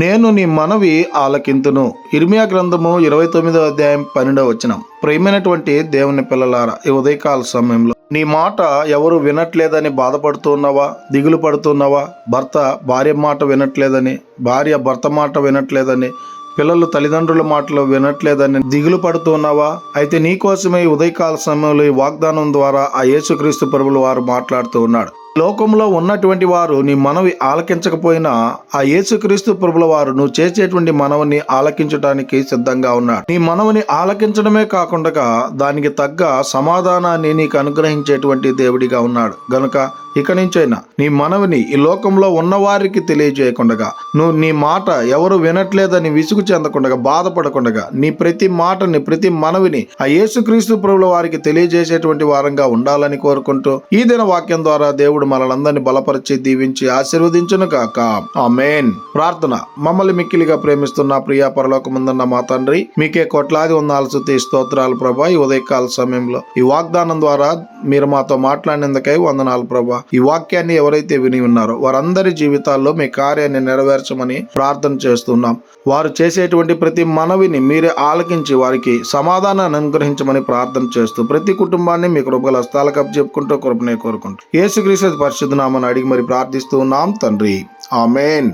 నేను నీ మనవి ఆలకింతును. ఇర్మియా గ్రంథము 29వ అధ్యాయం 12వ వచనం. ప్రియమైనటువంటి దేవుని పిల్లలారా, ఈ ఉదయకాల సమయంలో నీ మాట ఎవరు వినట్లేదని బాధపడుతున్నావా, దిగులు పడుతున్నావా? భర్త భార్య మాట వినట్లేదని, భార్య భర్త మాట వినట్లేదని, పిల్లలు తల్లిదండ్రుల మాటలు వినట్లేదని దిగులు పడుతున్నావా? అయితే నీ కోసమే ఈ ఉదయకాల సమయంలో ఈ వాగ్దానం ద్వారా ఆ యేసుక్రీస్తు ప్రభువుల వారు మాట్లాడుతూ ఉన్నాడు. లోకంలో ఉన్నటువంటి వారు నీ మనవి ఆలకించకపోయినా ఆ యేసుక్రీస్తు ప్రభుల వారు నువ్వు చేసేటువంటి మనవిని ఆలకించడానికి సిద్ధంగా ఉన్నాడు. నీ మనవిని ఆలకించడమే కాకుండా దానికి తగ్గ సమాధానాన్ని నీకు అనుగ్రహించేటువంటి దేవుడిగా ఉన్నాడు. గనుక ఇక నుంచైనా నీ మనవిని ఈ లోకంలో ఉన్నవారికి తెలియజేయకుండా, నువ్వు నీ మాట ఎవరు వినట్లేదని విసుగు చెందకుండా, బాధపడకుండా, నీ ప్రతి మాటని, ప్రతి మనవిని ఆ యేసుక్రీస్తు ప్రభుల వారికి తెలియజేసేటువంటి వారంగా ఉండాలని కోరుకుంటూ ఈ దిన వాక్యం ద్వారా దేవుడు మనలందరినీ బలపరిచి దీవించి ఆశీర్వదించును గాక. ఆమేన్. ప్రార్థన. మమ్మల్ని మిక్కిలిగా ప్రేమిస్తున్న ప్రియ పరలోకమందున్న మా తండ్రి, మీకే కోట్లాది వందనాలు, స్తుతి, స్తోత్రాలు ప్రభా. ఈ ఉదయకాల సమయంలో ఈ వాగ్దానం ద్వారా మీరు మాతో మాట్లాడినందుకై వందనాలు ప్రభా. ఈ వాక్యాన్ని ఎవరైతే విని ఉన్నారో వారందరి జీవితాల్లో మీ కార్యాన్ని నెరవేర్చమని ప్రార్థన చేస్తున్నాం. వారు చేసేటువంటి ప్రతి మనవిని మీరే ఆలకించి వారికి సమాధానాన్ని అనుగ్రహించమని ప్రార్థన చేస్తూ ప్రతి కుటుంబాన్ని మీ కృపగల హస్తాలకు అప్పచెప్పుకుంటూ కృపనే కోరుకుంటూ యేసుక్రీస్తు పరిశుద్ధ నామమున అడిగి మరి ప్రార్థిస్తూ ఉన్నాం తండ్రి. ఆమేన్.